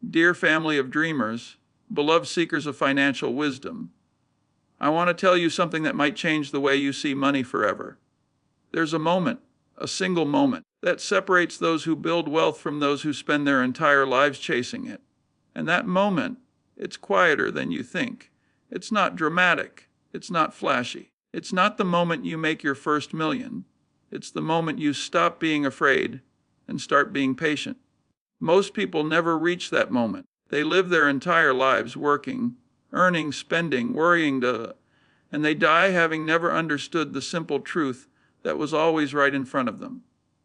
Dear family of dreamers, beloved seekers of financial wisdom, I want to tell you something that might change the way you see money forever. There's a moment, a single moment, that separates those who build wealth from those who spend their entire lives chasing it. And that moment, it's quieter than you think. It's not dramatic. It's not flashy. It's not the moment you make your first million. It's the moment you stop being afraid and start being patient. Most people never reach that moment. They live their entire lives working, earning, spending, worrying, and they die having never understood the simple truth that was always right in front of them.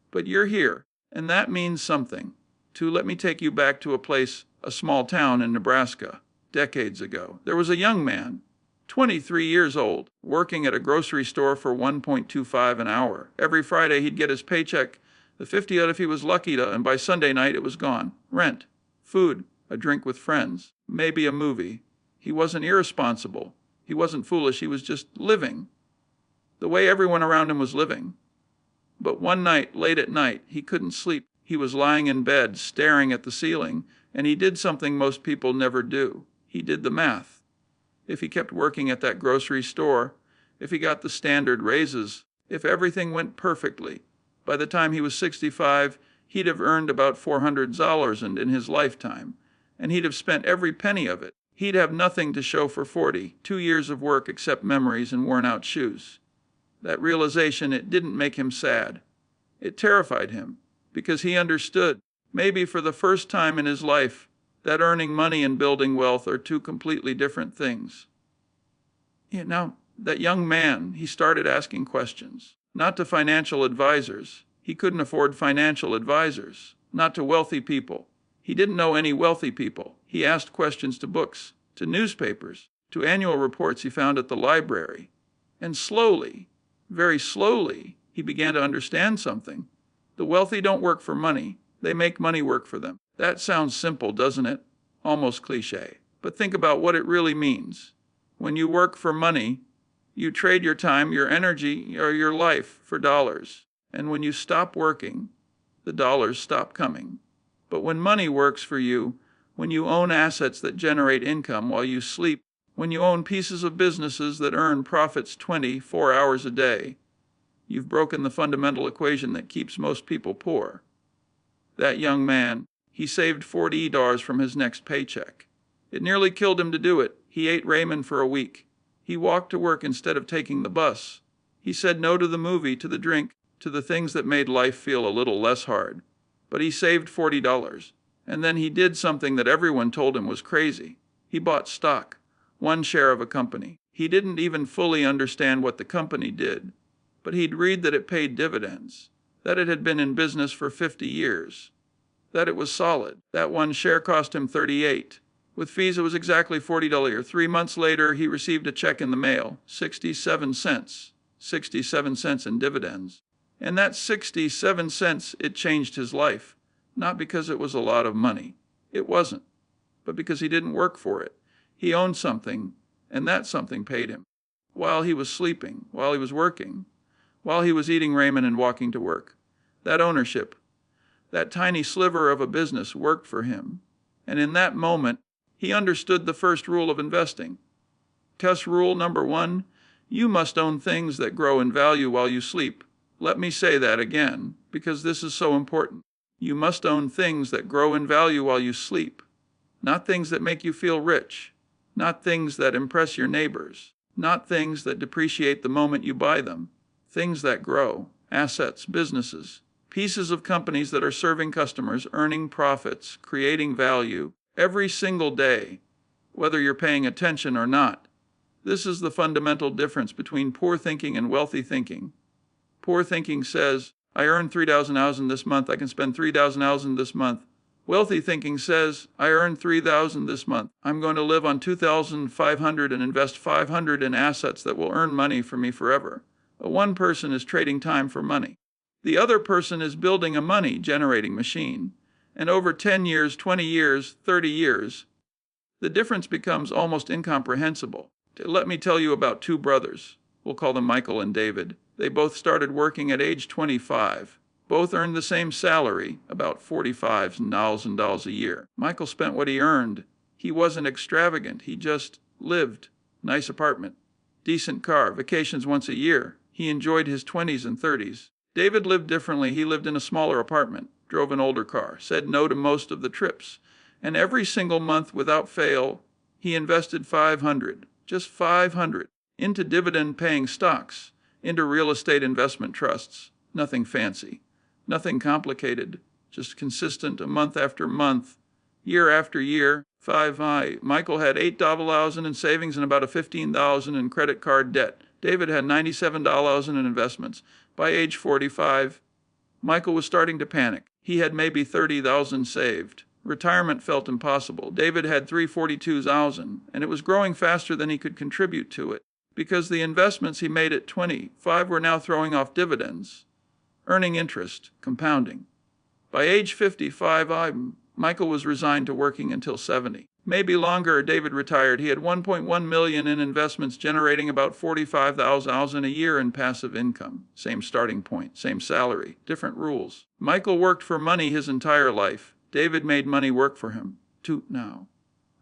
But you're here, and that means something. Let me take you back to a small town in Nebraska, decades ago. There was a young man, 23 years old, working at a grocery store for $1.25 an hour. Every Friday he'd get his paycheck, the 50 out if he was lucky and by Sunday night it was gone. Rent, food, a drink with friends, maybe a movie. He wasn't irresponsible. He wasn't foolish. He was just living the way everyone around him was living. But one night, late at night, he couldn't sleep. He was lying in bed, staring at the ceiling, and he did something most people never do. He did the math. If he kept working at that grocery store, if he got the standard raises, if everything went perfectly, by the time he was 65, he'd have earned about $400 in his lifetime, and he'd have spent every penny of it. He'd have nothing to show for 2 years of work except memories and worn-out shoes. That realization, it didn't make him sad. It terrified him, because he understood, maybe for the first time in his life, that earning money and building wealth are two completely different things. Now, that young man, he started asking questions, not to financial advisors. He couldn't afford financial advisors, not to wealthy people. He didn't know any wealthy people. He asked questions to books, to newspapers, to annual reports he found at the library. And slowly, very slowly, he began to understand something. The wealthy don't work for money. They make money work for them. That sounds simple, doesn't it? Almost cliché. But think about what it really means. When you work for money, you trade your time, your energy, or your life for dollars. And when you stop working, the dollars stop coming. But when money works for you, when you own assets that generate income while you sleep, when you own pieces of businesses that earn profits 24 hours a day, you've broken the fundamental equation that keeps most people poor. That young man, he saved $40 from his next paycheck. It nearly killed him to do it. He ate ramen for a week. He walked to work instead of taking the bus. He said no to the movie, to the drink, to the things that made life feel a little less hard. But he saved $40. And then he did something that everyone told him was crazy. He bought stock, one share of a company. He didn't even fully understand what the company did, but he'd read that it paid dividends, that it had been in business for 50 years, that it was solid. That one share cost him $38. With fees, it was exactly $40. 3 months later, he received a check in the mail, 67 cents. 67 cents in dividends. And that 67 cents, it changed his life. Not because it was a lot of money. It wasn't. But because he didn't work for it. He owned something, and that something paid him. While he was sleeping, while he was working, while he was eating ramen and walking to work. That ownership, that tiny sliver of a business worked for him. And in that moment, he understood the first rule of investing. Test rule number 1, you must own things that grow in value while you sleep. Let me say that again, because this is so important. You must own things that grow in value while you sleep. Not things that make you feel rich. Not things that impress your neighbors. Not things that depreciate the moment you buy them. Things that grow. Assets, businesses. Pieces of companies that are serving customers, earning profits, creating value every single day, whether you're paying attention or not. This is the fundamental difference between poor thinking and wealthy thinking. Poor thinking says, I earned $3,000 this month, I can spend $3,000 this month. Wealthy thinking says, I earned $3,000 this month, I'm going to live on $2,500 and invest $500 in assets that will earn money for me forever. One person is trading time for money. The other person is building a money-generating machine. And over 10 years, 20 years, 30 years, the difference becomes almost incomprehensible. Let me tell you about 2 brothers. We'll call them Michael and David. They both started working at age 25. Both earned the same salary, about $45,000 a year. Michael spent what he earned. He wasn't extravagant. He just lived. Nice apartment, decent car, vacations once a year. He enjoyed his 20s and 30s. David lived differently. He lived in a smaller apartment, drove an older car, said no to most of the trips. And every single month, without fail, he invested $500, just $500, into dividend-paying stocks, into real estate investment trusts. Nothing fancy, nothing complicated, just consistent month after month, year after year. Michael had $8,000 in savings and about $15,000 in credit card debt. David had $97 in investments. By age 45, Michael was starting to panic. He had maybe $30,000 saved. Retirement felt impossible. David had $342,000, and it was growing faster than he could contribute to it, because the investments he made at 25 were now throwing off dividends, earning interest, compounding. By age 55, Michael was resigned to working until 70. Maybe longer. David retired. He had $1.1 million in investments, generating about $45,000 a year in passive income. Same starting point, same salary, different rules. Michael worked for money his entire life. David made money work for him. Toot now.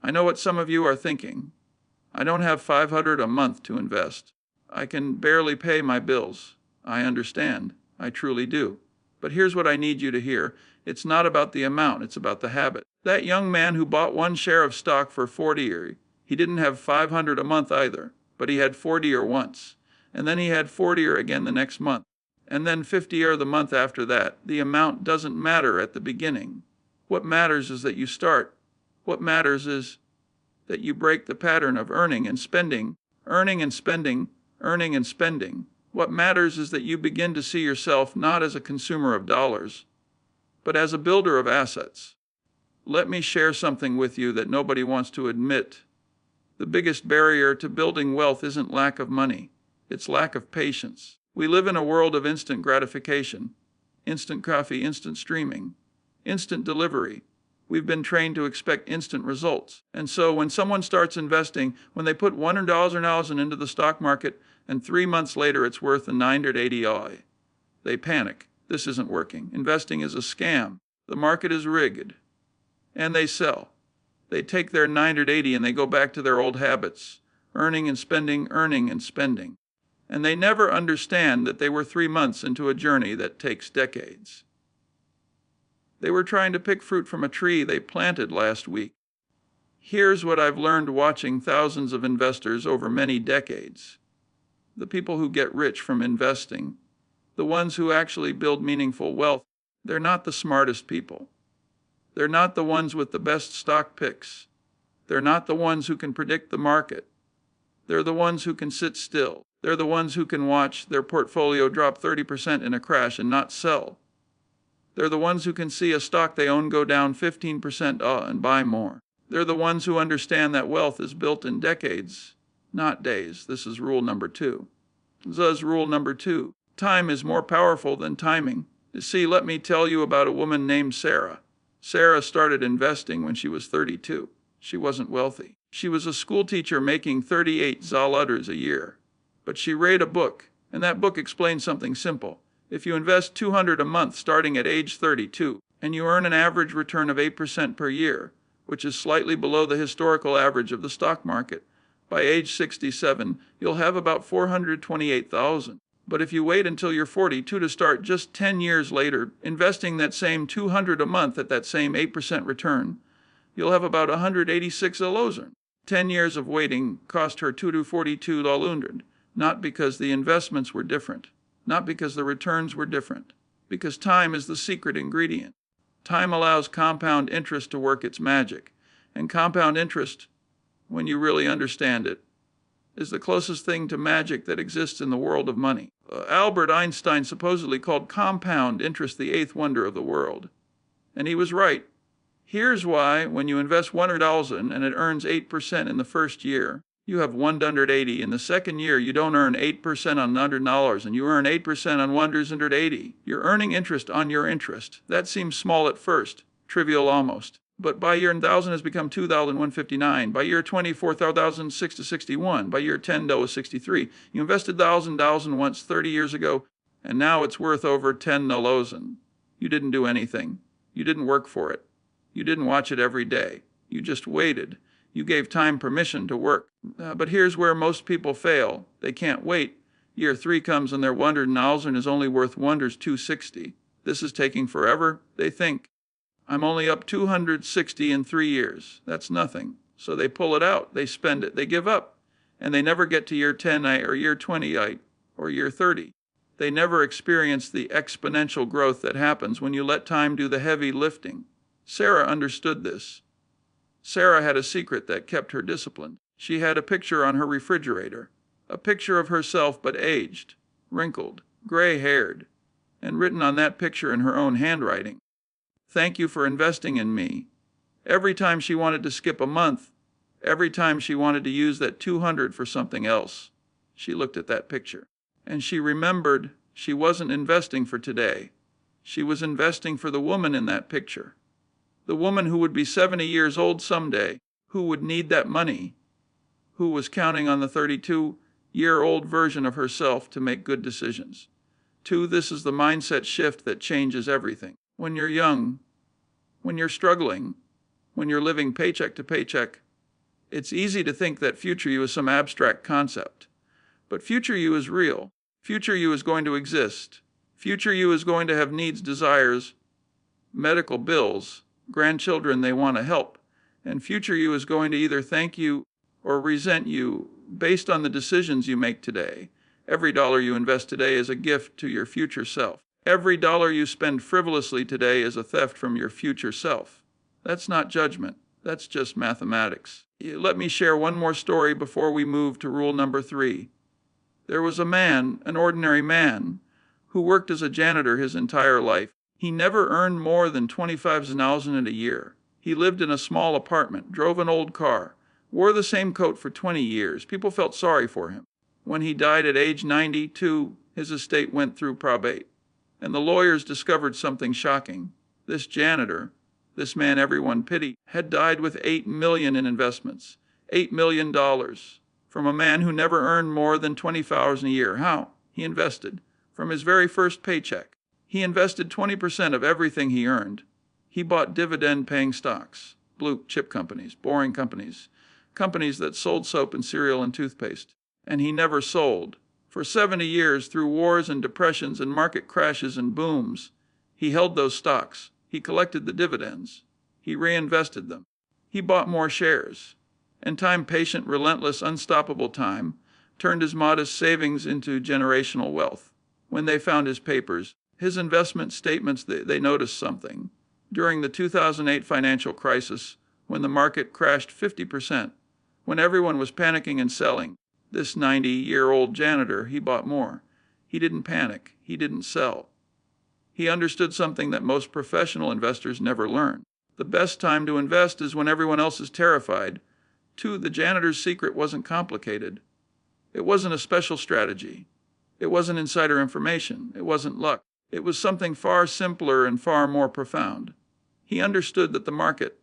I know what some of you are thinking. I don't have $500 a month to invest. I can barely pay my bills. I understand. I truly do. But here's what I need you to hear. It's not about the amount, it's about the habit. That young man who bought one share of stock for $40, he didn't have $500 a month either, but he had $40 once. And then he had $40 again the next month. And then $50 the month after that. The amount doesn't matter at the beginning. What matters is that you start. What matters is that you break the pattern of earning and spending, earning and spending, earning and spending. What matters is that you begin to see yourself not as a consumer of dollars, but as a builder of assets. Let me share something with you that nobody wants to admit. The biggest barrier to building wealth isn't lack of money, it's lack of patience. We live in a world of instant gratification, instant coffee, instant streaming, instant delivery. We've been trained to expect instant results. And so when someone starts investing, when they put $100,000 into the stock market and 3 months later it's worth a 980, they panic. This isn't working. Investing is a scam. The market is rigged. And they sell. They take their 980 and they go back to their old habits, earning and spending, earning and spending. And they never understand that they were 3 months into a journey that takes decades. They were trying to pick fruit from a tree they planted last week. Here's what I've learned watching thousands of investors over many decades. The people who get rich from investing, the ones who actually build meaningful wealth, they're not the smartest people. They're not the ones with the best stock picks. They're not the ones who can predict the market. They're the ones who can sit still. They're the ones who can watch their portfolio drop 30% in a crash and not sell. They're the ones who can see a stock they own go down 15% and buy more. They're the ones who understand that wealth is built in decades, not days. This is rule number 2. This is rule number 2. Time is more powerful than timing. You see, let me tell you about a woman named Sarah. Sarah started investing when she was 32. She wasn't wealthy. She was a school teacher making $38 a year. But she read a book, and that book explained something simple. If you invest $200 a month starting at age 32, and you earn an average return of 8% per year, which is slightly below the historical average of the stock market, by age 67, you'll have about $428,000. But if you wait until you're 42 to start just 10 years later, investing that same $200 a month at that same 8% return, you'll have about $186,000. 10 years of waiting cost her $242,000, not because the investments were different, not because the returns were different, because time is the secret ingredient. Time allows compound interest to work its magic, and compound interest, when you really understand it, is the closest thing to magic that exists in the world of money. Albert Einstein supposedly called compound interest the 8th wonder of the world. And he was right. Here's why when you invest $100 and it earns 8% in the first year, you have $180. In the second year, you don't earn 8% on $100 and you earn 8% on $180. You're earning interest on your interest. That seems small at first, trivial almost. But by year 1,000 has become 2,159. By year 20, 4,661. By year 10, that was 63. You invested $1,000 once 30 years ago, and now it's worth over $10,000. You didn't do anything. You didn't work for it. You didn't watch it every day. You just waited. You gave time permission to work. But here's where most people fail. They can't wait. Year 3 comes and their $100,000 is only worth $260. This is taking forever, they think. I'm only up $260 in 3 years. That's nothing. So they pull it out. They spend it. They give up. And they never get to year 10 or year 20 or year 30. They never experience the exponential growth that happens when you let time do the heavy lifting. Sarah understood this. Sarah had a secret that kept her disciplined. She had a picture on her refrigerator, a picture of herself but aged, wrinkled, gray-haired, and written on that picture in her own handwriting, "Thank you for investing in me." Every time she wanted to skip a month, every time she wanted to use that $200 for something else, she looked at that picture. And she remembered she wasn't investing for today. She was investing for the woman in that picture. The woman who would be 70 years old someday, who would need that money, who was counting on the 32-year-old version of herself to make good decisions. This is the mindset shift that changes everything. When you're young, when you're struggling, when you're living paycheck to paycheck, it's easy to think that future you is some abstract concept. But future you is real. Future you is going to exist. Future you is going to have needs, desires, medical bills, grandchildren they want to help. And future you is going to either thank you or resent you based on the decisions you make today. Every dollar you invest today is a gift to your future self. Every dollar you spend frivolously today is a theft from your future self. That's not judgment. That's just mathematics. Let me share one more story before we move to rule number 3. There was a man, an ordinary man, who worked as a janitor his entire life. He never earned more than $25,000 a year. He lived in a small apartment, drove an old car, wore the same coat for 20 years. People felt sorry for him. When he died at age 92, his estate went through probate, and the lawyers discovered something shocking. This janitor, this man everyone pitied, had died with $8 million in investments. $8 million from a man who never earned more than $20,000 a year. How? He invested. From his very first paycheck, he invested 20% of everything he earned. He bought dividend-paying stocks, blue chip companies, boring companies, companies that sold soap and cereal and toothpaste. And he never sold. For 70 years, through wars and depressions and market crashes and booms, he held those stocks. He collected the dividends. He reinvested them. He bought more shares. And time, patient, relentless, unstoppable time, turned his modest savings into generational wealth. When they found his papers, his investment statements, they noticed something. During the 2008 financial crisis, when the market crashed 50%, when everyone was panicking and selling, this 90-year-old janitor, he bought more. He didn't panic. He didn't sell. He understood something that most professional investors never learn. The best time to invest is when everyone else is terrified. The janitor's secret wasn't complicated. It wasn't a special strategy. It wasn't insider information. It wasn't luck. It was something far simpler and far more profound. He understood that the market,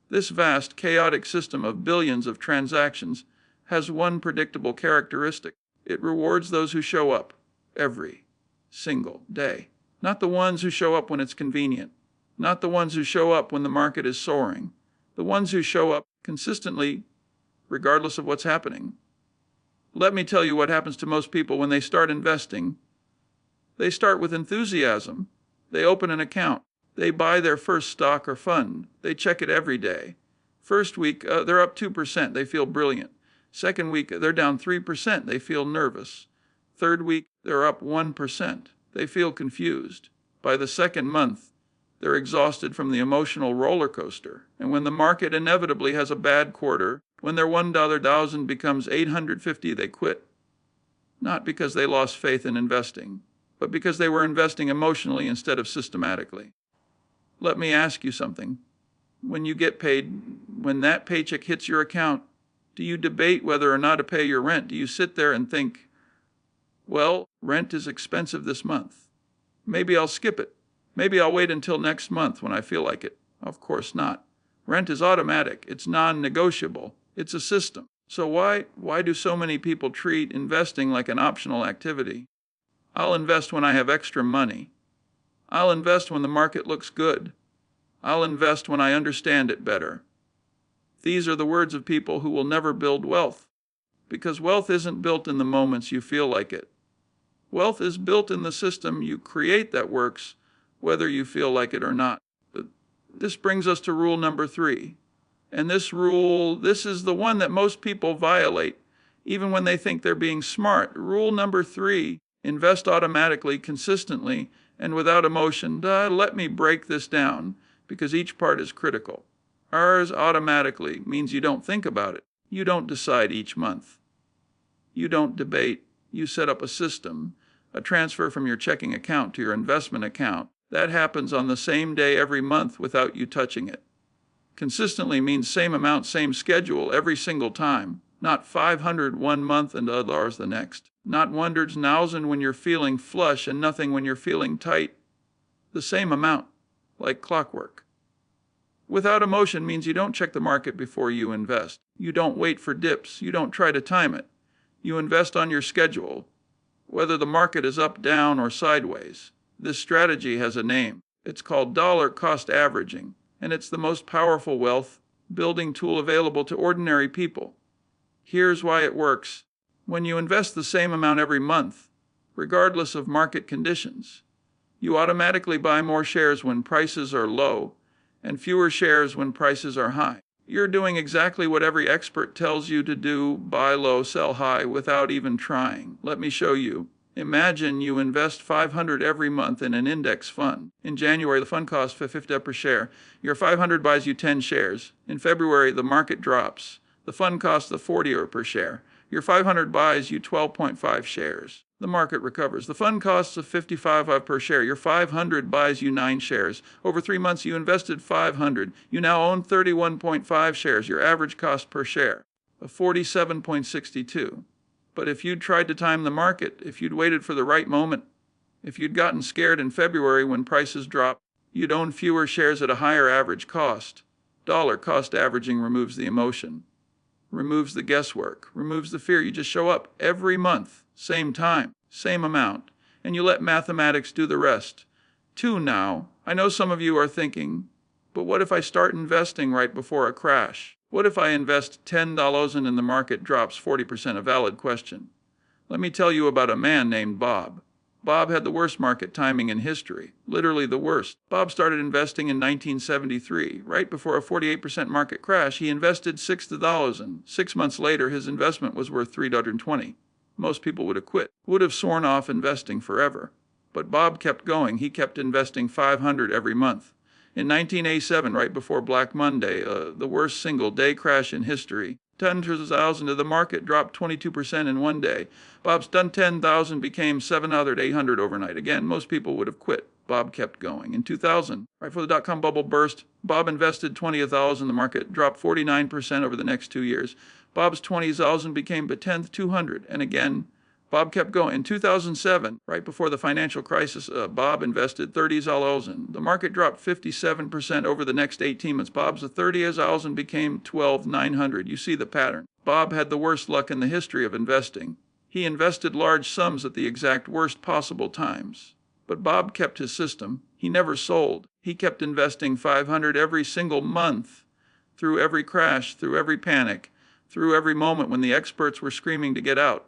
this vast, chaotic system of billions of transactions, has one predictable characteristic. It rewards those who show up every single day. Not the ones who show up when it's convenient. Not the ones who show up when the market is soaring. The ones who show up consistently, regardless of what's happening. Let me tell you what happens to most people when they start investing. They start with enthusiasm. They open an account. They buy their first stock or fund. They check it every day. First week, they're up 2%. They feel brilliant. Second week, they're down 3%. They feel nervous. Third week, they're up 1%. They feel confused. By the second month, they're exhausted from the emotional roller coaster. And when the market inevitably has a bad quarter, when their $1,000 becomes $850, they quit. Not because they lost faith in investing, but because they were investing emotionally instead of systematically. Let me ask you something. When you get paid, when that paycheck hits your account, do you debate whether or not to pay your rent? Do you sit there and think, well, rent is expensive this month. Maybe I'll skip it. Maybe I'll wait until next month when I feel like it. Of course not. Rent is automatic. It's non-negotiable. It's a system. So why do so many people treat investing like an optional activity? I'll invest when I have extra money. I'll invest when the market looks good. I'll invest when I understand it better. These are the words of people who will never build wealth, because wealth isn't built in the moments you feel like it. Wealth is built in the system you create that works, whether you feel like it or not. This brings us to rule number 3. And this is the one that most people violate, even when they think they're being smart. Rule number 3, invest automatically, consistently, and without emotion. Let me break this down, because each part is critical. Ours automatically means you don't think about it. You don't decide each month. You don't debate. You set up a system, a transfer from your checking account to your investment account. That happens on the same day every month without you touching it. Consistently means same amount, same schedule every single time. Not 500 one month and others the next. Not hundreds, thousand when you're feeling flush and nothing when you're feeling tight. The same amount, like clockwork. Without emotion means you don't check the market before you invest. You don't wait for dips. You don't try to time it. You invest on your schedule, whether the market is up, down, or sideways. This strategy has a name. It's called dollar cost averaging, and it's the most powerful wealth building tool available to ordinary people. Here's why it works. When you invest the same amount every month, regardless of market conditions, you automatically buy more shares when prices are low and fewer shares when prices are high. You're doing exactly what every expert tells you to do: buy low, sell high, without even trying. Let me show you. Imagine you invest $500 every month in an index fund. In January, the fund costs $50 per share. Your $500 buys you 10 shares. In February, the market drops. The fund costs the $40 per share. Your $500 buys you 12.5 shares. The market recovers. The fund costs $55 per share. Your $500 buys you 9 shares. Over 3 months, you invested $500. You now own 31.5 shares. Your average cost per share of $47.62. But if you'd tried to time the market, if you'd waited for the right moment, if you'd gotten scared in February when prices dropped, you'd own fewer shares at a higher average cost. Dollar cost averaging removes the emotion, removes the guesswork, removes the fear. You just show up every month, same time, same amount, and you let mathematics do the rest. 2 now. I know some of you are thinking, but what if I start investing right before a crash? What if I invest $10 and the market drops 40%? A valid question. Let me tell you about a man named Bob. Bob had the worst market timing in history, literally the worst. Bob started investing in 1973, right before a 48% market crash. He invested $6, and 6 months later his investment was worth $320. Most people would have quit, would have sworn off investing forever. But Bob kept going. He kept investing $500 every month. In 1987, right before Black Monday, the worst single-day crash in history, tens of thousands of the market dropped 22% in one day. Bob's done 10,000 became 700, 800 overnight. Again, most people would have quit. Bob kept going. In 2000, right before the dot-com bubble burst, Bob invested 20,000. The market dropped 49% over the next 2 years. Bob's 20,000 became the 10th 200. And again, Bob kept going. In 2007, right before the financial crisis, Bob invested 30,000. The market dropped 57% over the next 18 months. Bob's 30,000 became 12,900. You see the pattern. Bob had the worst luck in the history of investing. He invested large sums at the exact worst possible times. But Bob kept his system. He never sold. He kept investing $500 every single month, through every crash, through every panic, through every moment when the experts were screaming to get out.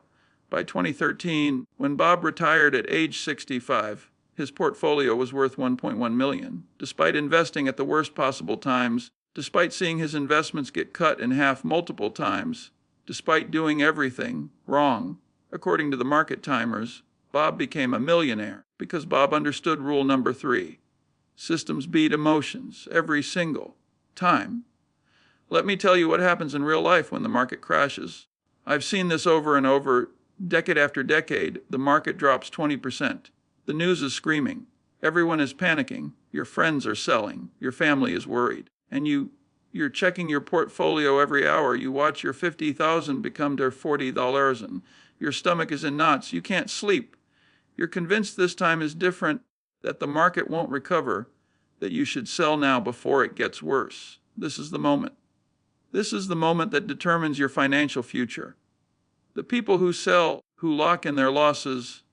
By 2013, when Bob retired at age 65, his portfolio was worth $1.1 million. Despite investing at the worst possible times, despite seeing his investments get cut in half multiple times, despite doing everything wrong, according to the market timers, Bob became a millionaire because Bob understood rule number 3. Systems beat emotions every single time. Let me tell you what happens in real life when the market crashes. I've seen this over and over. Decade after decade, the market drops 20%. The news is screaming. Everyone is panicking. Your friends are selling. Your family is worried. And you're checking your portfolio every hour. You watch your 50,000 become to $40, and your stomach is in knots. You can't sleep. You're convinced this time is different, that the market won't recover, that you should sell now before it gets worse. This is the moment. This is the moment that determines your financial future. The people who sell, who lock in their losses,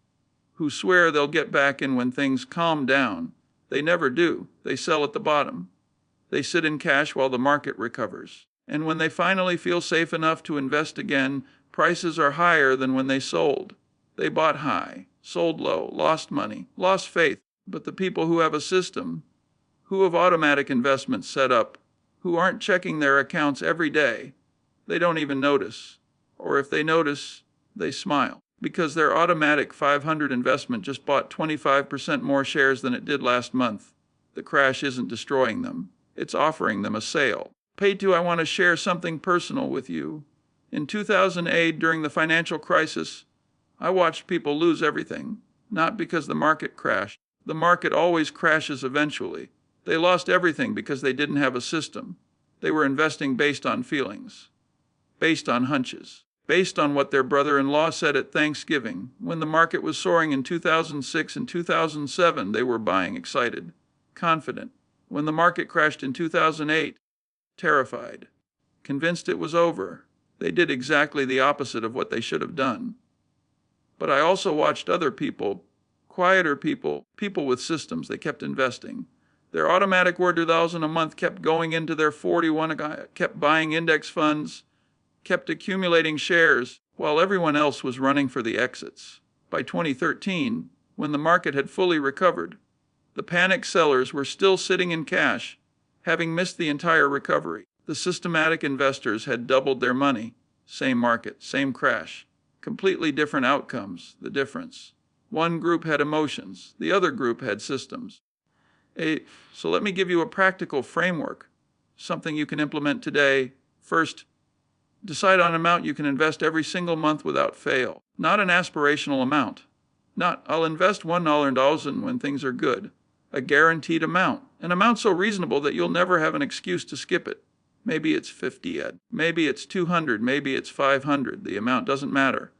who swear they'll get back in when things calm down, They never do. They sell at the bottom. They sit in cash while the market recovers. And when they finally feel safe enough to invest again, prices are higher than when they sold. They bought high, sold low, lost money, lost faith. But the people who have a system, who have automatic investments set up, who aren't checking their accounts every day, they don't even notice. Or if they notice, they smile. Because their automatic 500 investment just bought 25% more shares than it did last month. The crash isn't destroying them. It's offering them a sale. Pay to, I want to share something personal with you. In 2008, during the financial crisis, I watched people lose everything. Not because the market crashed. The market always crashes eventually. They lost everything because they didn't have a system. They were investing based on feelings, based on hunches, based on what their brother-in-law said at Thanksgiving. When the market was soaring in 2006 and 2007, they were buying excited, confident. When the market crashed in 2008, terrified, convinced it was over. They did exactly the opposite of what they should have done. But I also watched other people, quieter people, people with systems. They kept investing. Their automatic $1,000 a month kept going into their 41, kept buying index funds, kept accumulating shares while everyone else was running for the exits. By 2013, when the market had fully recovered, the panic sellers were still sitting in cash, having missed the entire recovery. The systematic investors had doubled their money. Same market, same crash. Completely different outcomes, the difference. One group had emotions, the other group had systems. So let me give you a practical framework, something you can implement today. First, decide on an amount you can invest every single month without fail. Not an aspirational amount. Not, I'll invest $1,000 when things are good. A guaranteed amount. An amount so reasonable that you'll never have an excuse to skip it. Maybe it's 50 ed. Maybe it's 200. Maybe it's 500. The amount doesn't matter.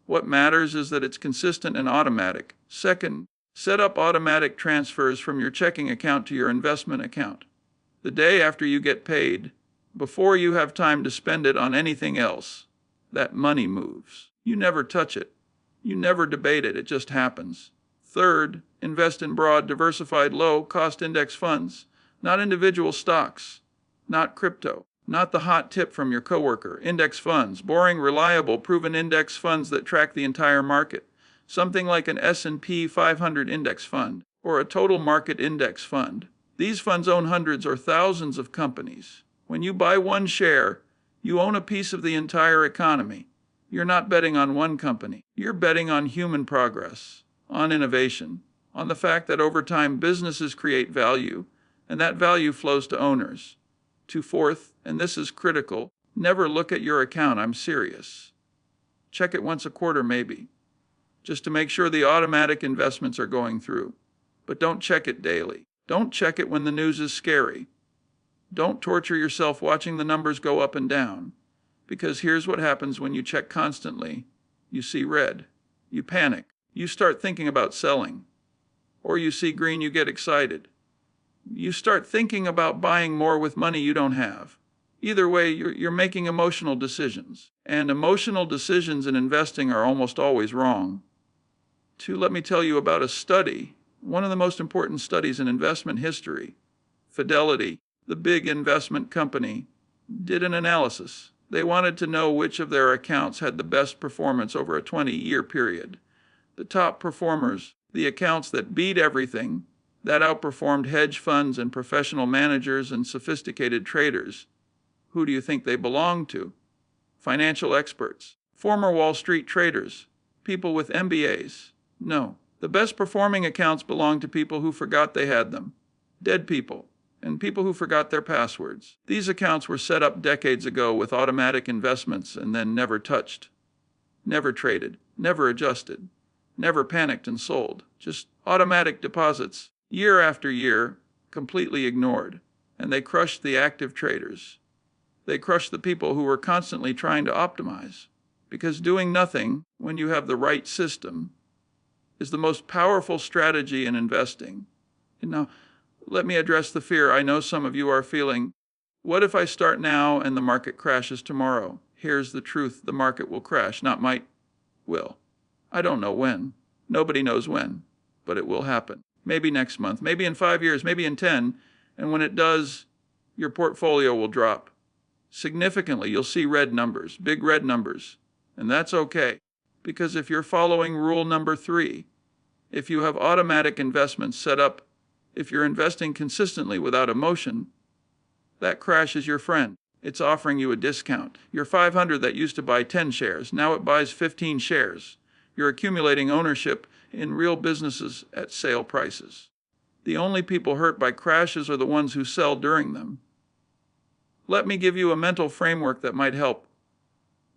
What matters is that it's consistent and automatic. Second, set up automatic transfers from your checking account to your investment account. The day after you get paid, before you have time to spend it on anything else, that money moves. You never touch it. You never debate it. It just happens. Third, invest in broad, diversified, low-cost index funds, not individual stocks, not crypto, not the hot tip from your coworker. Index funds, boring, reliable, proven index funds that track the entire market. Something like an S&P 500 index fund or a total market index fund. These funds own hundreds or thousands of companies. When you buy one share, you own a piece of the entire economy. You're not betting on one company. You're betting on human progress, on innovation, on the fact that over time businesses create value, and that value flows to owners. Fourth, and this is critical, never look at your account. I'm serious. Check it once a quarter maybe, just to make sure the automatic investments are going through. But don't check it daily. Don't check it when the news is scary. Don't torture yourself watching the numbers go up and down. Because here's what happens when you check constantly. You see red. You panic. You start thinking about selling. Or you see green, you get excited. You start thinking about buying more with money you don't have. Either way, you're making emotional decisions. And emotional decisions in investing are almost always wrong. Let me tell you about a study, one of the most important studies in investment history. Fidelity, the big investment company, did an analysis. They wanted to know which of their accounts had the best performance over a 20-year period. The top performers, the accounts that beat everything, that outperformed hedge funds and professional managers and sophisticated traders. Who do you think they belonged to? Financial experts, former Wall Street traders, people with MBAs. No, the best performing accounts belonged to people who forgot they had them, dead people, and people who forgot their passwords. These accounts were set up decades ago with automatic investments and then never touched, never traded, never adjusted, never panicked and sold. Just automatic deposits, year after year, completely ignored. And they crushed the active traders. They crushed the people who were constantly trying to optimize. Because doing nothing, when you have the right system, is the most powerful strategy in investing. And now, let me address the fear I know some of you are feeling. What if I start now and the market crashes tomorrow? Here's the truth. The market will crash, will. I don't know when. Nobody knows when, but it will happen. maybe next month, maybe in 5 years, maybe in 10, and when it does, your portfolio will drop significantly. You'll see red numbers, big red numbers, and that's okay, because if you're following rule number 3, if you have automatic investments set up, if you're investing consistently without emotion, that crash is your friend. It's offering you a discount. Your 500 that used to buy 10 shares, now it buys 15 shares. You're accumulating ownership in real businesses at sale prices. The only people hurt by crashes are the ones who sell during them. Let me give you a mental framework that might help.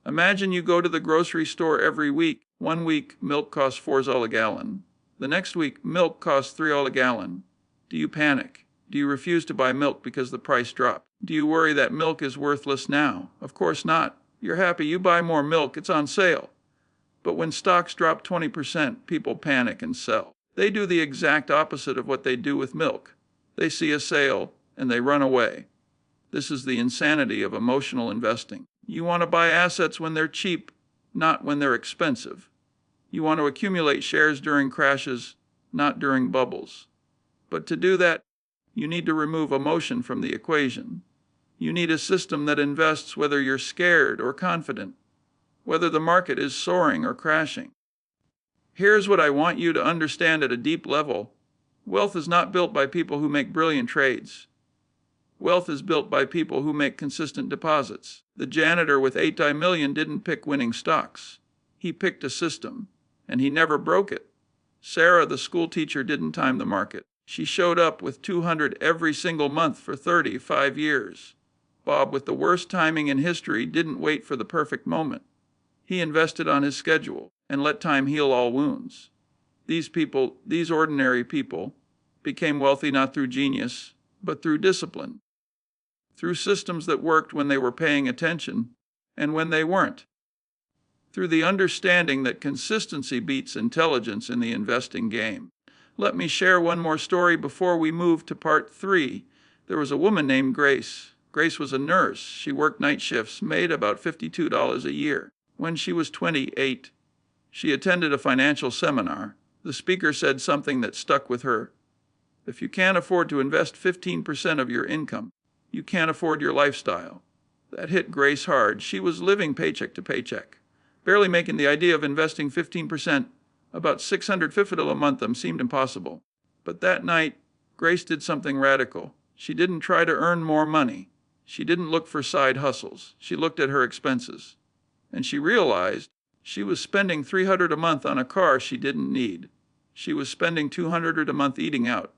Imagine you go to the grocery store every week. 1 week, milk costs $4 a gallon. The next week, milk costs $3 a gallon. Do you panic? Do you refuse to buy milk because the price dropped? Do you worry that milk is worthless now? Of course not. You're happy you buy more milk, it's on sale. But when stocks drop 20%, people panic and sell. They do the exact opposite of what they do with milk. They see a sale and they run away. This is the insanity of emotional investing. You want to buy assets when they're cheap, not when they're expensive. You want to accumulate shares during crashes, not during bubbles. But to do that, you need to remove emotion from the equation. You need a system that invests whether you're scared or confident, whether the market is soaring or crashing. Here's what I want you to understand at a deep level. Wealth is not built by people who make brilliant trades. Wealth is built by people who make consistent deposits. The janitor with $8 million didn't pick winning stocks. He picked a system, and he never broke it. Sarah, the school teacher, didn't time the market. She showed up with 200 every single month for 35 years. Bob, with the worst timing in history, didn't wait for the perfect moment. He invested on his schedule and let time heal all wounds. These people, these ordinary people, became wealthy not through genius, but through discipline, through systems that worked when they were paying attention and when they weren't, through the understanding that consistency beats intelligence in the investing game. Let me share one more story before we move to part 3. There was a woman named Grace. Grace was a nurse. She worked night shifts, made about $52 a year. When she was 28, she attended a financial seminar. The speaker said something that stuck with her. If you can't afford to invest 15% of your income, you can't afford your lifestyle. That hit Grace hard. She was living paycheck to paycheck, barely making the idea of investing 15%, about $650 a month, seemed impossible. But that night, Grace did something radical. She didn't try to earn more money. She didn't look for side hustles. She looked at her expenses. And she realized she was spending $300 a month on a car she didn't need. She was spending $200 a month eating out.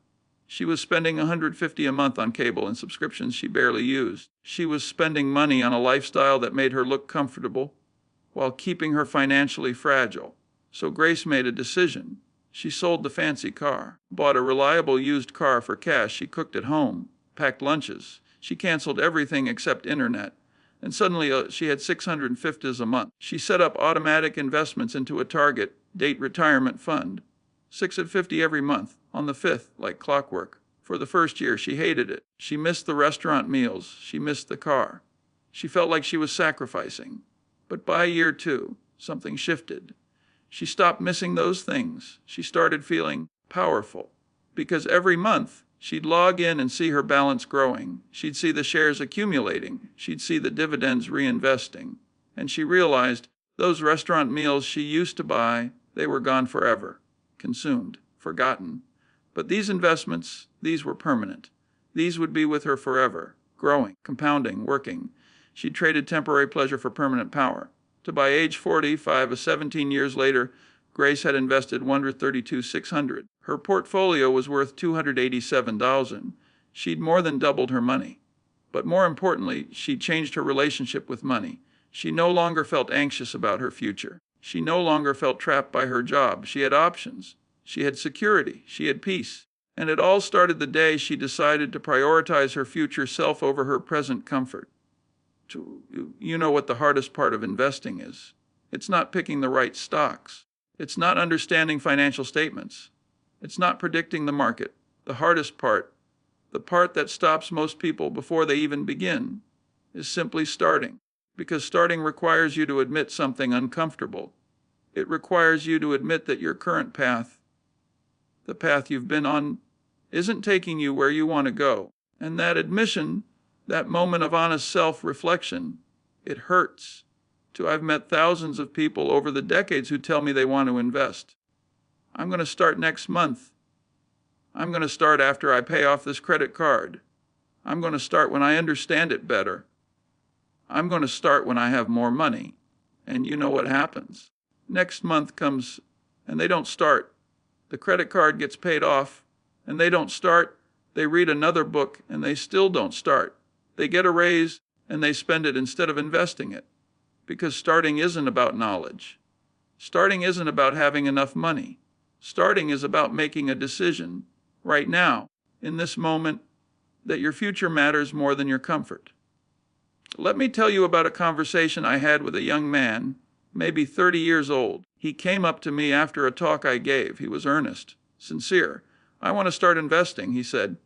She was spending $150 a month on cable and subscriptions she barely used. She was spending money on a lifestyle that made her look comfortable while keeping her financially fragile. So Grace made a decision. She sold the fancy car, bought a reliable used car for cash. She cooked at home, packed lunches. She canceled everything except internet. And suddenly she had $650 a month. She set up automatic investments into a target date retirement fund. $650 every month, on the 5th, like clockwork. For the first year, she hated it. She missed the restaurant meals. She missed the car. She felt like she was sacrificing. But by year 2, something shifted. She stopped missing those things. She started feeling powerful. Because every month, she'd log in and see her balance growing. She'd see the shares accumulating. She'd see the dividends reinvesting. And she realized those restaurant meals she used to buy, they were gone forever. Consumed, forgotten. But these investments, these were permanent. These would be with her forever, growing, compounding, working. She traded temporary pleasure for permanent power. To by age 45, 17 years later, Grace had invested $132,600. Her portfolio was worth $287,000. She'd more than doubled her money. But more importantly, she'd changed her relationship with money. She no longer felt anxious about her future. She no longer felt trapped by her job. She had options. She had security. She had peace. And it all started the day she decided to prioritize her future self over her present comfort. You know what the hardest part of investing is. It's not picking the right stocks. It's not understanding financial statements. It's not predicting the market. The hardest part, the part that stops most people before they even begin, is simply starting. Because starting requires you to admit something uncomfortable. It requires you to admit that your current path, The path you've been on isn't taking you where you want to go. And that admission, that moment of honest self-reflection, it hurts. I've met thousands of people over the decades who tell me they want to invest. I'm going to start next month. I'm going to start after I pay off this credit card. I'm going to start when I understand it better. I'm going to start when I have more money. And you know what happens? Next month comes and they don't start. The credit card gets paid off and they don't start. They read another book and they still don't start. They get a raise and they spend it instead of investing it. Because starting isn't about knowledge. Starting isn't about having enough money. Starting is about making a decision right now, in this moment, that your future matters more than your comfort. Let me tell you about a conversation I had with a young man, maybe 30 years old. He came up to me after a talk I gave. He was earnest, sincere. I want to start investing, he said,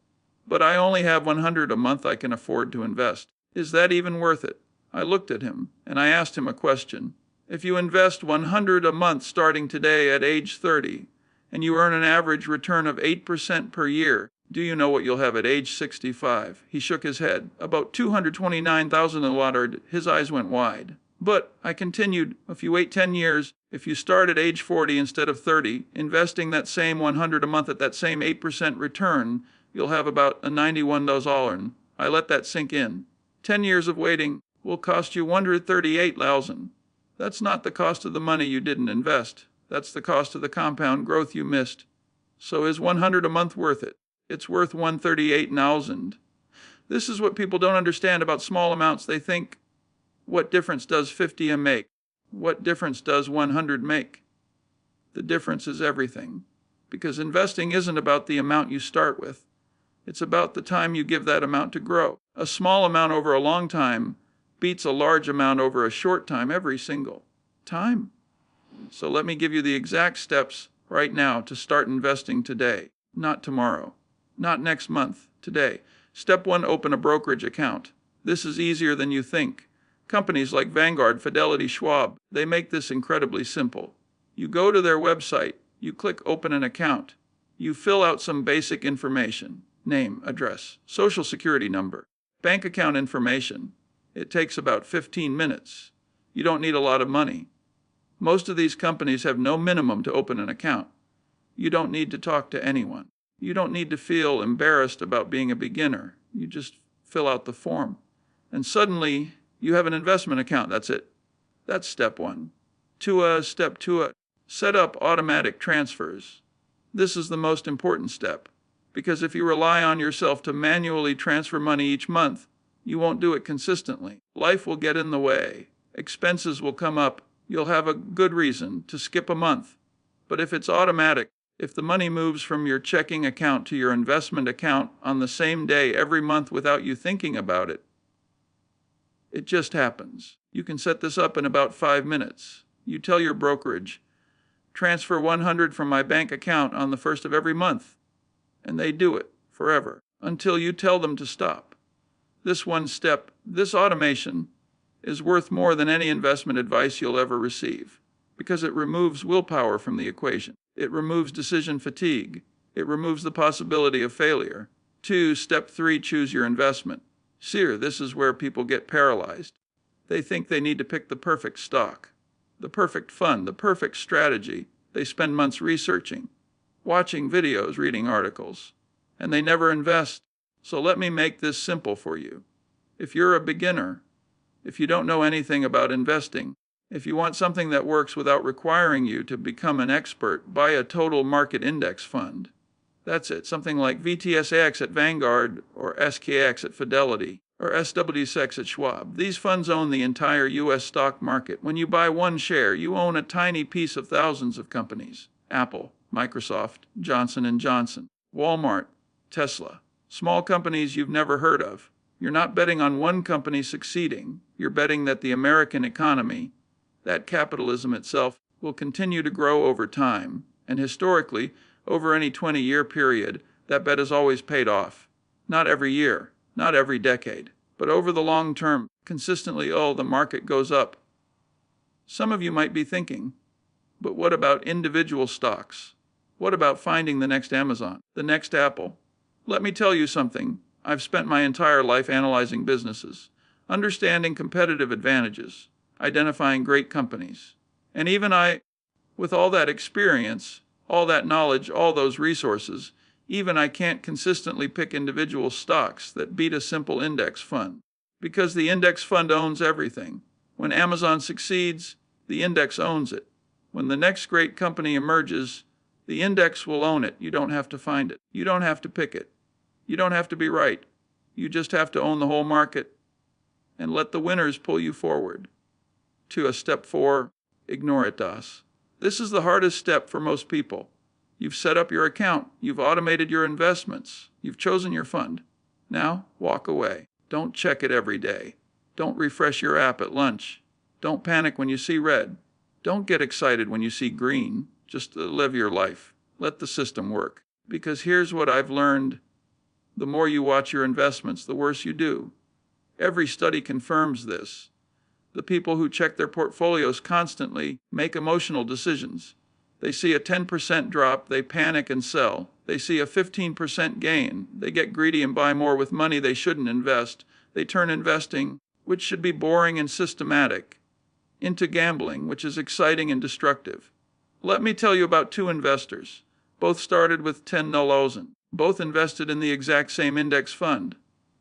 but I only have $100 a month I can afford to invest. Is that even worth it? I looked at him and I asked him a question. If you invest $100 a month starting today at age 30 and you earn an average return of 8% per year, do you know what you'll have at age 65? He shook his head. About $229,000. His eyes went wide. But, I continued, if you wait 10 years, if you start at age 40 instead of 30, investing that same $100 a month at that same 8% return, you'll have about a $91,000. I let that sink in. 10 years of waiting will cost you $138,000. That's not the cost of the money you didn't invest. That's the cost of the compound growth you missed. So is $100 a month worth it? It's worth $138,000. This is what people don't understand about small amounts. They think, what difference does 50 make? What difference does 100 make? The difference is everything. Because investing isn't about the amount you start with. It's about the time you give that amount to grow. A small amount over a long time beats a large amount over a short time every single time. So let me give you the exact steps right now to start investing today, not tomorrow, not next month, today. Step 1, open a brokerage account. This is easier than you think. Companies like Vanguard, Fidelity, Schwab, they make this incredibly simple. You go to their website, you click open an account, you fill out some basic information, name, address, social security number, bank account information. It takes about 15 minutes. You don't need a lot of money. Most of these companies have no minimum to open an account. You don't need to talk to anyone. You don't need to feel embarrassed about being a beginner. You just fill out the form. And suddenly, you have an investment account. That's it. That's step 1. Step 2, set up automatic transfers. This is the most important step, because if you rely on yourself to manually transfer money each month, you won't do it consistently. Life will get in the way. Expenses will come up. You'll have a good reason to skip a month. But if it's automatic, if the money moves from your checking account to your investment account on the same day every month without you thinking about it, it just happens. You can set this up in about 5 minutes. You tell your brokerage, transfer $100 from my bank account on the first of every month. And they do it forever until you tell them to stop. This one step, this automation, is worth more than any investment advice you'll ever receive because it removes willpower from the equation. It removes decision fatigue. It removes the possibility of failure. 2, step 3, choose your investment. This is where people get paralyzed. They think they need to pick the perfect stock, the perfect fund, the perfect strategy. They spend months researching, watching videos, reading articles, and they never invest. So let me make this simple for you. If you're a beginner, if you don't know anything about investing, if you want something that works without requiring you to become an expert, buy a total market index fund. That's it, something like VTSAX at Vanguard or SKX at Fidelity or SWSX at Schwab. These funds own the entire U.S. stock market. When you buy one share, you own a tiny piece of thousands of companies. Apple, Microsoft, Johnson & Johnson, Walmart, Tesla. Small companies you've never heard of. You're not betting on one company succeeding. You're betting that the American economy, that capitalism itself, will continue to grow over time. And historically, over any 20-year period, that bet has always paid off. Not every year, not every decade, but over the long term, consistently, the market goes up. Some of you might be thinking, but what about individual stocks? What about finding the next Amazon, the next Apple? Let me tell you something. I've spent my entire life analyzing businesses, understanding competitive advantages, identifying great companies. And even with all that experience, all that knowledge, all those resources, even I can't consistently pick individual stocks that beat a simple index fund. Because the index fund owns everything. When Amazon succeeds, the index owns it. When the next great company emerges, the index will own it. You don't have to find it. You don't have to pick it. You don't have to be right. You just have to own the whole market and let the winners pull you forward. To a step 4, ignore it, Das. This is the hardest step for most people. You've set up your account. You've automated your investments. You've chosen your fund. Now, walk away. Don't check it every day. Don't refresh your app at lunch. Don't panic when you see red. Don't get excited when you see green. Just live your life. Let the system work. Because here's what I've learned. The more you watch your investments, the worse you do. Every study confirms this. The people who check their portfolios constantly make emotional decisions. They see a 10% drop, they panic and sell. They see a 15% gain. They get greedy and buy more with money they shouldn't invest. They turn investing, which should be boring and systematic, into gambling, which is exciting and destructive. Let me tell you about 2 investors. Both started with 10,000. Both invested in the exact same index fund.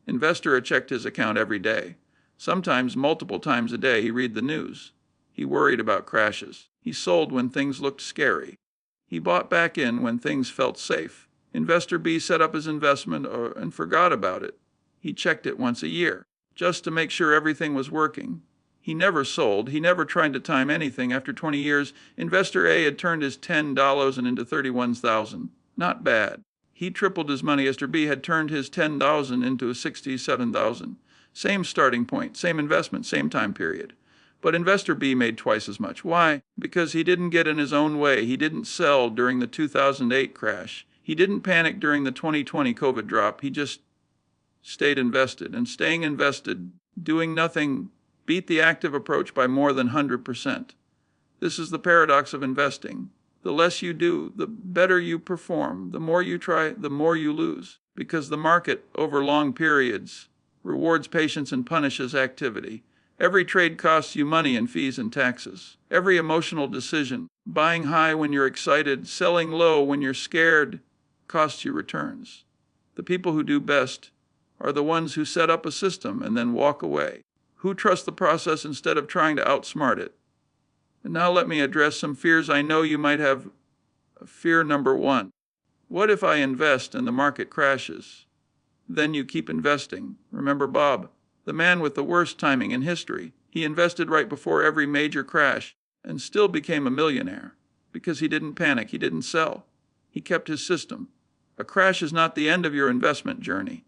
Investor checked his account every day. Sometimes multiple times a day he read the news. He worried about crashes. He sold when things looked scary. He bought back in when things felt safe. Investor B set up his investment and forgot about it. He checked it once a year, just to make sure everything was working. He never sold. He never tried to time anything. After 20 years, Investor A had turned his $10,000 into $31,000. Not bad. He tripled his money. Investor B had turned his $10,000 into $67,000. Same starting point, same investment, same time period. But Investor B made twice as much. Why? Because he didn't get in his own way. He didn't sell during the 2008 crash. He didn't panic during the 2020 COVID drop. He just stayed invested. And staying invested, doing nothing, beat the active approach by more than 100%. This is the paradox of investing. The less you do, the better you perform. The more you try, the more you lose. Because the market, over long periods, rewards patience and punishes activity. Every trade costs you money in fees and taxes. Every emotional decision, buying high when you're excited, selling low when you're scared, costs you returns. The people who do best are the ones who set up a system and then walk away, who trust the process instead of trying to outsmart it. And now let me address some fears I know you might have. Fear number 1. What if I invest and the market crashes? Then you keep investing. Remember Bob, the man with the worst timing in history. He invested right before every major crash and still became a millionaire because he didn't panic, he didn't sell. He kept his system. A crash is not the end of your investment journey.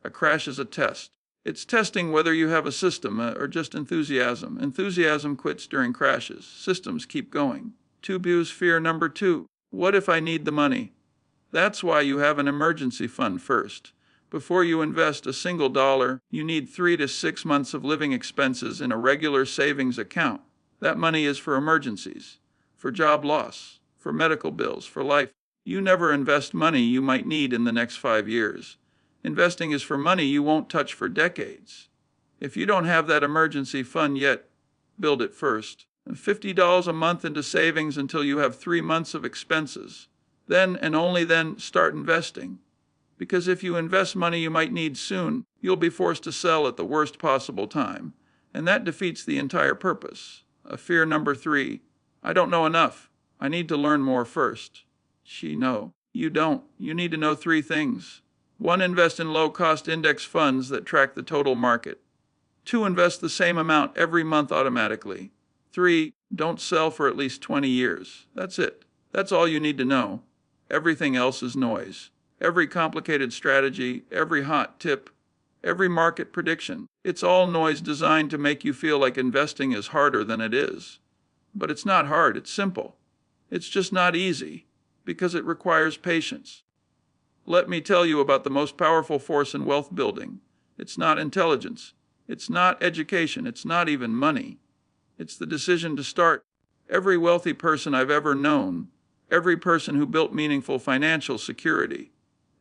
A crash is a test. It's testing whether you have a system or just enthusiasm. Enthusiasm quits during crashes. Systems keep going. Tubu's fear number 2. What if I need the money? That's why you have an emergency fund first. Before you invest a single dollar, you need 3 to 6 months of living expenses in a regular savings account. That money is for emergencies, for job loss, for medical bills, for life. You never invest money you might need in the next 5 years. Investing is for money you won't touch for decades. If you don't have that emergency fund yet, build it first. $50 a month into savings until you have 3 months of expenses. Then and only then start investing. Because if you invest money you might need soon, you'll be forced to sell at the worst possible time. And that defeats the entire purpose. Fear number 3. I don't know enough. I need to learn more first. No, you don't. You need to know 3 things. 1, invest in low-cost index funds that track the total market. 2, invest the same amount every month automatically. 3, don't sell for at least 20 years. That's it. That's all you need to know. Everything else is noise. Every complicated strategy, every hot tip, every market prediction, it's all noise designed to make you feel like investing is harder than it is. But it's not hard, it's simple. It's just not easy, because it requires patience. Let me tell you about the most powerful force in wealth building. It's not intelligence. It's not education. It's not even money. It's the decision to start. Every wealthy person I've ever known, Every person who built meaningful financial security,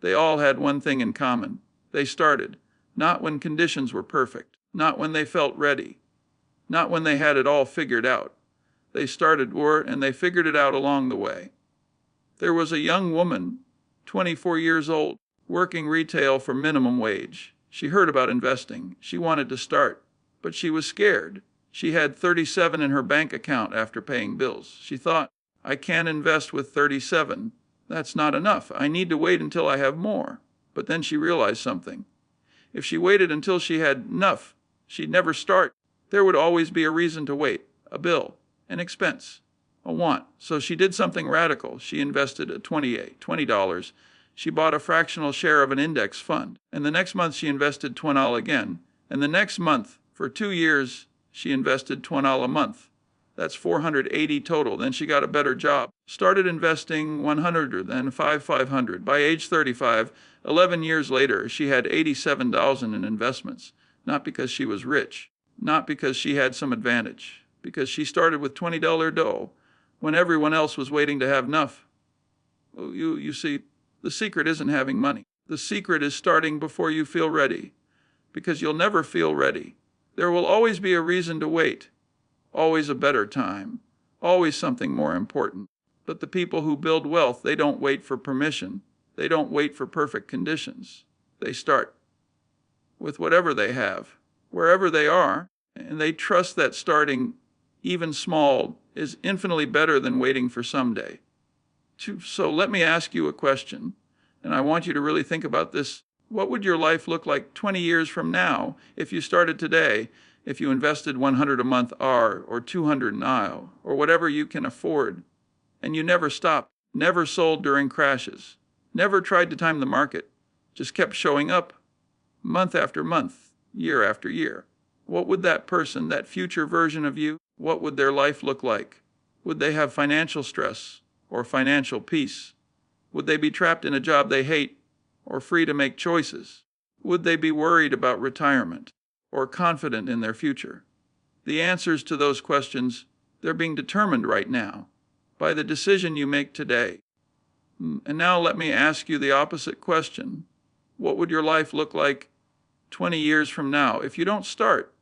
they all had one thing in common. They started, not when conditions were perfect, not when they felt ready, not when they had it all figured out. They started and they figured it out along the way. There was a young woman, 24 years old, working retail for minimum wage. She heard about investing. She wanted to start, but she was scared. She had 37 in her bank account after paying bills. She thought, I can't invest with 37. That's not enough. I need to wait until I have more. But then she realized something. If she waited until she had enough, she'd never start. There would always be a reason to wait, a bill, an expense, a want. So she did something radical. She invested $20. She bought a fractional share of an index fund. And the next month she invested $20 again. And the next month, for 2 years, she invested $20 a month. That's $480 total. Then she got a better job. Started investing $100, then $500. By age 35, 11 years later, she had $87,000 in investments. Not because she was rich, not because she had some advantage, because she started with $20 dough when everyone else was waiting to have enough. You see, the secret isn't having money. The secret is starting before you feel ready, because you'll never feel ready. There will always be a reason to wait, always a better time, always something more important. But the people who build wealth, they don't wait for permission. They don't wait for perfect conditions. They start with whatever they have, wherever they are, and they trust that starting, even small, is infinitely better than waiting for someday. So let me ask you a question, and I want you to really think about this. What would your life look like 20 years from now if you started today, if you invested $100 a month or $200 now, or whatever you can afford, and you never stopped, never sold during crashes, never tried to time the market, just kept showing up month after month, year after year? What would that person, that future version of you, what would their life look like? Would they have financial stress or financial peace? Would they be trapped in a job they hate or free to make choices? Would they be worried about retirement or confident in their future? The answers to those questions, they're being determined right now by the decision you make today. And now let me ask you the opposite question. What would your life look like 20 years from now if you don't start?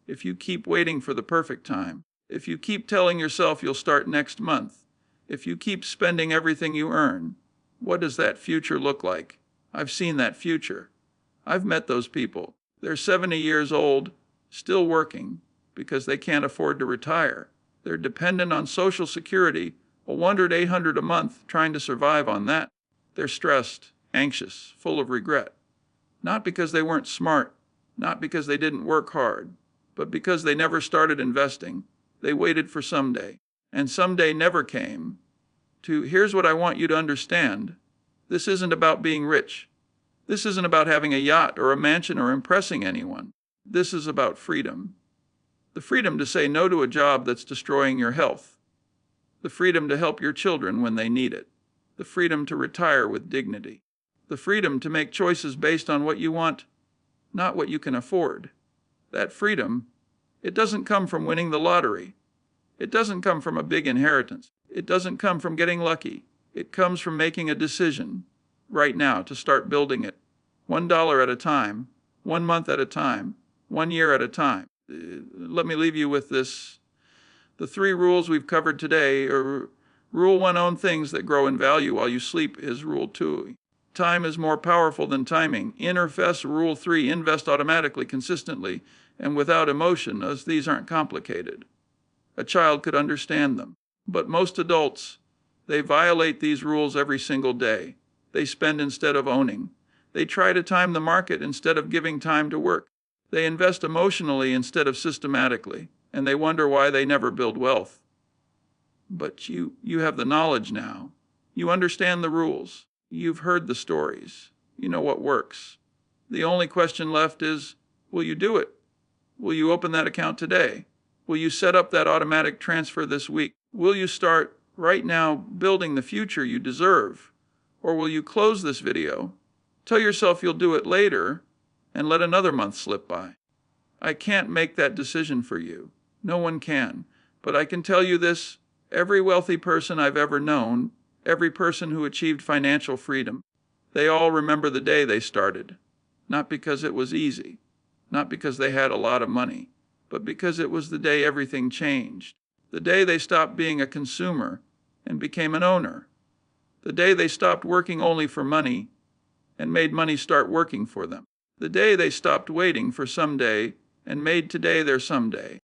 If you keep waiting for the perfect time? If you keep telling yourself you'll start next month? If you keep spending everything you earn? What does that future look like? I've seen that future. I've met those people. They're 70 years old, still working, because they can't afford to retire. They're dependent on Social Security, $100, $800 a month, trying to survive on that. They're stressed, anxious, full of regret. Not because they weren't smart, not because they didn't work hard, but because they never started investing. They waited for someday, and someday never came. Here's what I want you to understand. This isn't about being rich. This isn't about having a yacht or a mansion or impressing anyone. This is about freedom. The freedom to say no to a job that's destroying your health. The freedom to help your children when they need it. The freedom to retire with dignity. The freedom to make choices based on what you want, not what you can afford. That freedom, it doesn't come from winning the lottery. It doesn't come from a big inheritance. It doesn't come from getting lucky. It comes from making a decision right now to start building it. $1 at a time, 1 month at a time, 1 year at a time. Let me leave you with this. The 3 rules we've covered today are: Rule 1, own things that grow in value while you sleep, is Rule 2. Time is more powerful than timing. Interfess, Rule 3, invest automatically, consistently, and without emotion, as these aren't complicated. A child could understand them. But most adults, they violate these rules every single day. They spend instead of owning. They try to time the market instead of giving time to work. They invest emotionally instead of systematically, and they wonder why they never build wealth. But you have the knowledge now. You understand the rules. You've heard the stories. You know what works. The only question left is, will you do it? Will you open that account today? Will you set up that automatic transfer this week? Will you start right now building the future you deserve? Or will you close this video, tell yourself you'll do it later, and let another month slip by? I can't make that decision for you. No one can. But I can tell you this: every wealthy person I've ever known, Every person who achieved financial freedom, they all remember the day they started. Not because it was easy, not because they had a lot of money, but because it was the day everything changed. The day they stopped being a consumer and became an owner. The day they stopped working only for money and made money start working for them. The day they stopped waiting for someday and made today their someday.